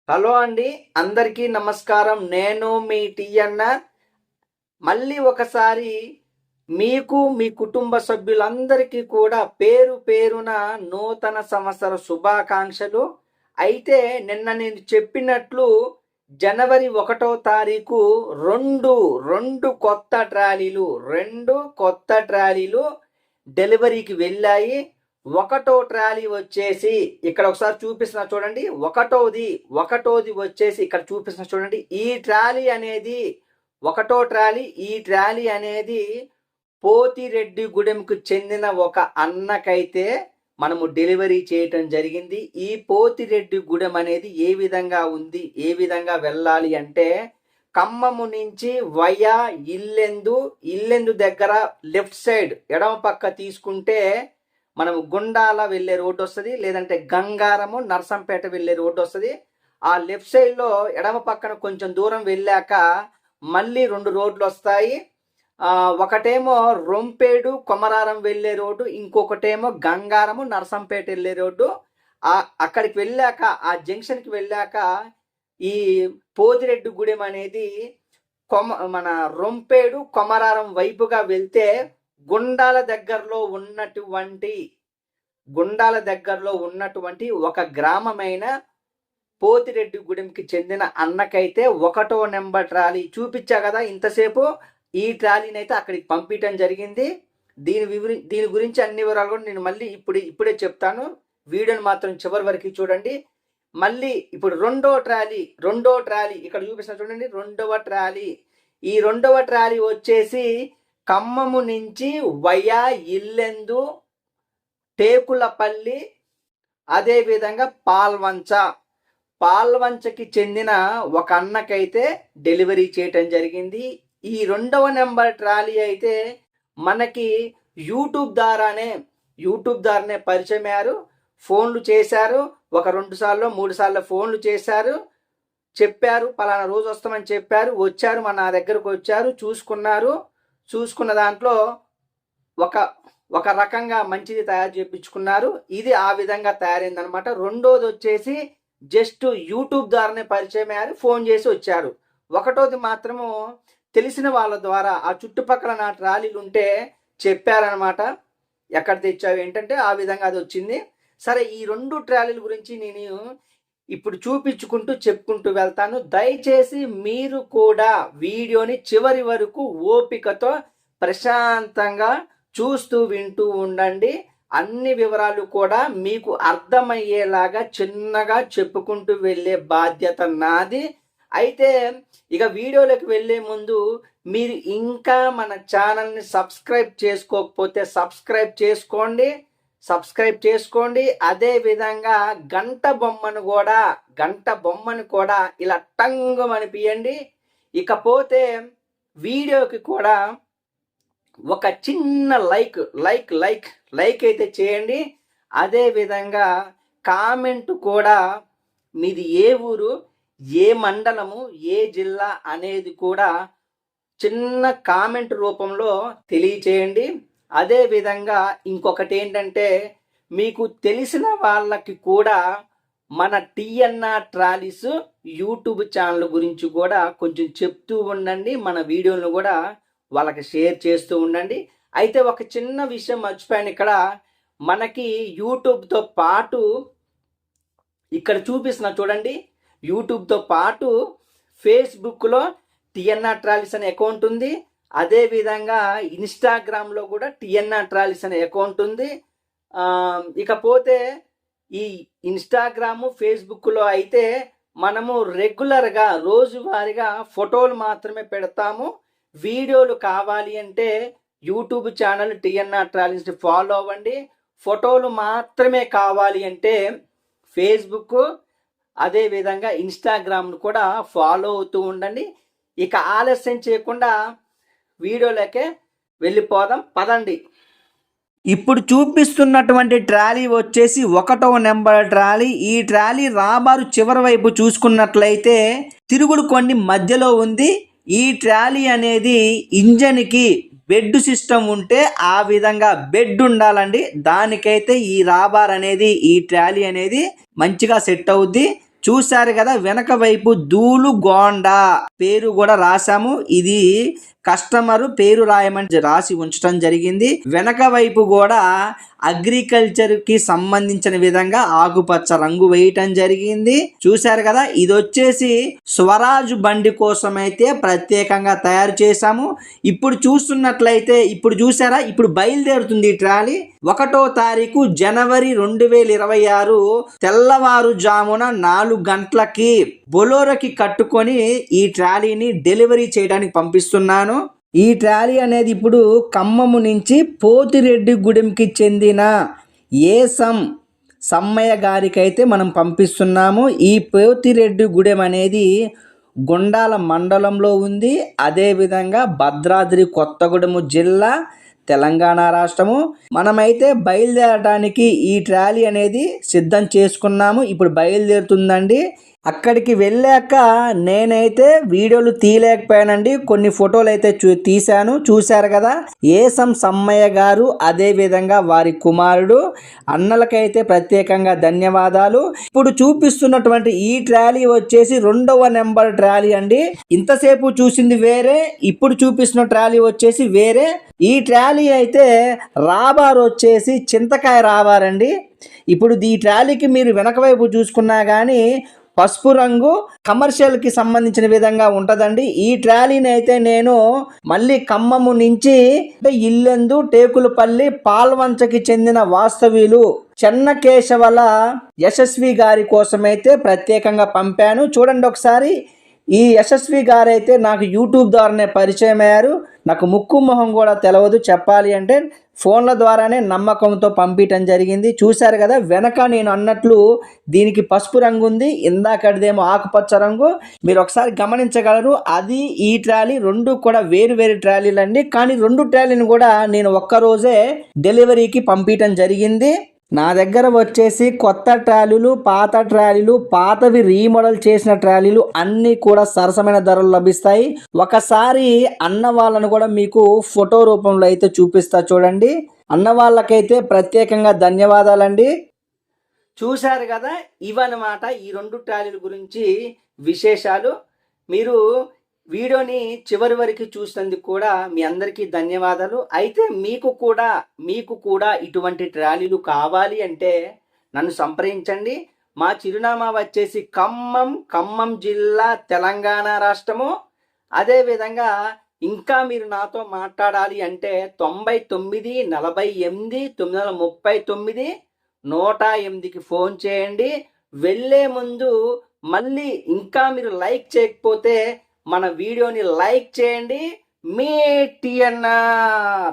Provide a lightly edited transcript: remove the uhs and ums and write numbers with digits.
Hello అండి, అందరికీ నమస్కారం. నేను మీ టీఎన్ఆర్. మళ్ళీ ఒకసారి మీకు మీ కుటుంబ సభ్యులందరికీ కూడా పేరు పేరున నూతన సంవత్సర శుభాకాంక్షలు. అయితే నిన్న నేను చెప్పినట్లు జనవరి 1వ తారీఖు రెండు కొత్త ట్రాలీలు డెలివరీకి వెళ్ళాయి. ఒకటో ట్రాలీ వచ్చేసి ఇక్కడ ఒకసారి చూపిస్తున్నా చూడండి. ఒకటోది వచ్చేసి ఇక్కడ చూపిస్తున్నా చూడండి. ఈ ట్రాలీ అనేది పోతిరెడ్డిగూడెంకు చెందిన ఒక అన్నకైతే మనము డెలివరీ చేయటం జరిగింది. ఈ పోతిరెడ్డిగూడెం అనేది ఏ విధంగా ఉంది, ఏ విధంగా వెళ్ళాలి అంటే ఖమ్మము నుంచి వయా ఇల్లెందు దగ్గర లెఫ్ట్ సైడ్ ఎడమ పక్క తీసుకుంటే మనం గుండాల వెళ్ళే రోడ్డు వస్తుంది, లేదంటే గంగారము నర్సంపేట వెళ్ళే రోడ్డు వస్తుంది. ఆ లెఫ్ట్ సైడ్లో ఎడమ పక్కన కొంచెం దూరం వెళ్ళాక మళ్ళీ 2 రోడ్లు వస్తాయి. ఒకటేమో రొంపేడు కొమరారం వెళ్ళే రోడ్డు, ఇంకొకటేమో గంగారము నర్సంపేట వెళ్ళే రోడ్డు. అక్కడికి వెళ్ళాక ఆ జంక్షన్కి వెళ్ళాక ఈ పోతిరెడ్డిగూడెం అనేది మన రొంపేడు కొమరారం వైపుగా వెళ్తే గుండాల దగ్గరలో ఉన్నటువంటి ఒక గ్రామమైన పోతిరెడ్డిగూడెంకి చెందిన అన్నకైతే 1వ నెంబర్ ట్రాలీ చూపించా కదా ఇంతసేపు. ఈ ట్రాలీని అయితే అక్కడికి పంపించడం జరిగింది. దీని గురించి అన్ని వివరాలు కూడా నేను మళ్ళీ ఇప్పుడే చెప్తాను. వీడియోని మాత్రం చివరి వరకు చూడండి. మళ్ళీ ఇప్పుడు రెండో ట్రాలీ ఇక్కడ చూపిస్తున్నా చూడండి. ఈ రెండవ ట్రాలీ వచ్చేసి ఖమ్మము నుంచి వయా ఇల్లెందు, టేకులపల్లి, అదేవిధంగా పాల్వంచకి చెందిన ఒక అన్నకైతే డెలివరీ చేయటం జరిగింది. ఈ 2వ నెంబర్ ట్రాలీ అయితే మనకి యూట్యూబ్ ద్వారానే పరిచయం అయ్యారు. ఫోన్లు చేశారు, ఒక 2 సార్లు 3 సార్లు ఫోన్లు చేశారు, చెప్పారు పలానా రోజు వస్తామని చెప్పారు. వచ్చారు, మన దగ్గరకు వచ్చారు, చూసుకున్న దాంట్లో ఒక రకంగా మంచిది తయారు చేయించుకున్నారు. ఇది ఆ విధంగా తయారైంది అనమాట. రెండోది వచ్చేసి జస్ట్ యూట్యూబ్ ద్వారానే పరిచయం అయ్యారు, ఫోన్ చేసి వచ్చారు. ఒకటోది మాత్రము తెలిసిన వాళ్ళ ద్వారా ఆ చుట్టుపక్కల నా ట్రాలీలు ఉంటే చెప్పారనమాట. ఎక్కడ తెచ్చావు ఏంటంటే ఆ విధంగా అది వచ్చింది. సరే, ఈ 2 ట్రాలీల గురించి నేను ఇప్పుడు చెప్పుకుంటూ వెళ్తాను. దయచేసి మీరు కూడా వీడియోని చివరి వరకు ఓపికతో ప్రశాంతంగా చూస్తూ వింటూ ఉండండి. అన్ని వివరాలు కూడా మీకు అర్థమయ్యేలాగా చిన్నగా చెప్పుకుంటూ వెళ్ళే బాధ్యత నాది. అయితే ఇక వీడియోలోకి వెళ్ళే ముందు మీరు ఇంకా మన ఛానల్ని సబ్స్క్రైబ్ చేసుకోకపోతే సబ్స్క్రైబ్ చేసుకోండి. అదే విధంగా గంట బొమ్మను కూడా ఇలా టంగుమనిపియండి. ఇకపోతే వీడియోకి కూడా ఒక చిన్న లైక్ అయితే చేయండి. అదే విధంగా కామెంట్ కూడా మీది ఏ ఊరు, ఏ మండలము, ఏ జిల్లా అనేది కూడా చిన్న కామెంట్ రూపంలో తెలియచేయండి. అదే విధంగా ఇంకొకటి ఏంటంటే, మీకు తెలిసిన వాళ్ళకి కూడా మన టీఎన్ఆర్ ట్రాలీస్ యూట్యూబ్ ఛానల్ గురించి కూడా కొంచెం చెప్తూ ఉండండి. మన వీడియోలను కూడా వాళ్ళకి షేర్ చేస్తూ ఉండండి. అయితే ఒక చిన్న విషయం మర్చిపోయాను. ఇక్కడ మనకి యూట్యూబ్తో పాటు ఇక్కడ చూపిస్తున్నా చూడండి. యూట్యూబ్తో పాటు ఫేస్బుక్లో టీఎన్ఆర్ ట్రాలీస్ అనే అకౌంట్ ఉంది. అదేవిధంగా ఇన్స్టాగ్రామ్లో కూడా టీఎన్ఆర్ ట్రాలీస్ అనే అకౌంట్ ఉంది. ఇకపోతే ఈ ఇన్స్టాగ్రాము, ఫేస్బుక్లో అయితే మనము రెగ్యులర్గా రోజువారీగా ఫోటోలు మాత్రమే పెడతాము. వీడియోలు కావాలి అంటే యూట్యూబ్ ఛానల్ టీఎన్ఆర్ ట్రాలీస్ని ఫాలో అవ్వండి. ఫోటోలు మాత్రమే కావాలి అంటే ఫేస్బుక్, అదేవిధంగా ఇన్స్టాగ్రామ్ను కూడా ఫాలో అవుతూ ఉండండి. ఇక ఆలస్యం చేయకుండా వీడియోలోకే వెళ్ళిపోదాం పదండి. ఇప్పుడు చూపిస్తున్నటువంటి ట్రాలీ వచ్చేసి 1వ నెంబర్ ట్రాలీ. ఈ ట్రాలీ రాబారు చివరి వైపు చూసుకున్నట్లయితే తిరుగుడు కొన్ని మధ్యలో ఉంది. ఈ ట్రాలీ అనేది ఇంజన్కి బెడ్ సిస్టమ్ ఉంటే ఆ విధంగా బెడ్ ఉండాలండి. దానికైతే ఈ రాబార్ అనేది, ఈ ట్రాలీ అనేది మంచిగా సెట్ అవుద్ది. చూశారు కదా, వెనక వైపు దూలుగొండ పేరు కూడా రాసాము. ఇది కస్టమర్ పేరు రాయమని రాసి ఉంచడం జరిగింది. వెనక వైపు కూడా అగ్రికల్చర్ కి సంబంధించిన విధంగా ఆకుపచ్చ రంగు వేయటం జరిగింది. చూశారు కదా, ఇది వచ్చేసి స్వరాజ్ బండి కోసం అయితే ప్రత్యేకంగా తయారు చేశాము. ఇప్పుడు చూస్తున్నట్లయితే ఇప్పుడు చూసారా, ఇప్పుడు బయలుదేరుతుంది ఈ ట్రాలీ. 1వ తారీఖు జనవరి 2026 తెల్లవారుజామున 4 గంటలకి బొలోరోకి కట్టుకొని ఈ ట్రాలీని డెలివరీ చేయడానికి పంపిస్తున్నాను. ఈ ట్రాలీ అనేది ఇప్పుడు ఖమ్మము నుంచి పోతిరెడ్డిగూడెంకి చెందిన ఏసం సమ్మయ్య గారికి అయితే మనం పంపిస్తున్నాము. ఈ పోతిరెడ్డిగూడెం అనేది గుండాల మండలంలో ఉంది. అదేవిధంగా భద్రాద్రి కొత్తగూడెం జిల్లా, తెలంగాణ రాష్ట్రము. మనమైతే బయలుదేరడానికి ఈ ట్రాలీ అనేది సిద్ధం చేసుకున్నాము. ఇప్పుడు బయలుదేరుతుందండి. అక్కడికి వెళ్ళాక నేనైతే వీడియోలు తీయలేకపోయానండి, కొన్ని ఫోటోలు అయితే తీశాను. చూశారు కదా, ఏసం సమ్మయ్య గారు అదే విధంగా వారి కుమారుడు అన్నలకైతే ప్రత్యేకంగా ధన్యవాదాలు. ఇప్పుడు చూపిస్తున్నటువంటి ఈ ట్రాలీ వచ్చేసి 2వ నెంబర్ ట్రాలీ అండి. ఇంతసేపు చూసింది వేరే, ఇప్పుడు చూపిస్తున్న ట్రాలీ వచ్చేసి వేరే. ఈ ట్రాలీ అయితే రాబార్ వచ్చేసి చింతకాయ రాబారండి. ఇప్పుడు ఈ ట్రాలీకి మీరు వెనక వైపు చూసుకున్నా కానీ పసుపు రంగు కమర్షియల్కి సంబంధించిన విధంగా ఉంటుందండి. ఈ ట్రాలీని అయితే నేను మళ్ళీ ఖమ్మము నుంచి ఇల్లెందు టేకులపల్లి పాల్వంచకి చెందిన వాస్తవ్యులు చెన్నకేశవల యశస్వి గారి కోసమైతే ప్రత్యేకంగా పంపాను. చూడండి ఒకసారి. ఈ యశస్వి గారైతే నాకు యూట్యూబ్ ద్వారానే పరిచయం అయ్యారు. నాకు ముక్కు మొహం కూడా తెలియదు, చెప్పాలి అంటే ఫోన్ల ద్వారానే నమ్మకంతో పంపించడం జరిగింది. చూశారు కదా, వెనక నేను అన్నట్లు దీనికి పసుపు రంగు ఉంది, ఇందాకటిదేమో ఆకుపచ్చ రంగు. మీరు ఒకసారి గమనించగలరు. అది ఈ ట్రాలీ రెండు కూడా వేరు వేరు ట్రాలీలు అండి. కానీ 2 ట్రాలీని కూడా నేను ఒక్కరోజే డెలివరీకి పంపించడం జరిగింది. నా దగ్గర వచ్చేసి కొత్త ట్రాలీలు, పాత ట్రాలీలు, పాతవి రీమోడల్ చేసిన ట్రాలీలు అన్నీ కూడా సరసమైన ధరలు లభిస్తాయి. ఒకసారి అన్న వాళ్ళను కూడా మీకు ఫోటో రూపంలో అయితే చూపిస్తా చూడండి. అన్న వాళ్ళకైతే ప్రత్యేకంగా ధన్యవాదాలండి. చూశారు కదా, ఇవన్నమాట ఈ 2 ట్రాలీల గురించి విశేషాలు. మీరు వీడియోని చివరి వరకు చూసినందుకు కూడా మీ అందరికీ ధన్యవాదాలు. అయితే మీకు కూడా ఇటువంటి ట్రాలీలు కావాలి అంటే నన్ను సంప్రదించండి. మా చిరునామా వచ్చేసి ఖమ్మం జిల్లా, తెలంగాణ రాష్ట్రము. అదేవిధంగా ఇంకా మీరు నాతో మాట్లాడాలి అంటే 99 48 939 108కి ఫోన్ చేయండి. వెళ్ళే ముందు మళ్ళీ ఇంకా మీరు లైక్ చేయకపోతే మన వీడియోని లైక్ చేయండి. మీ TNR.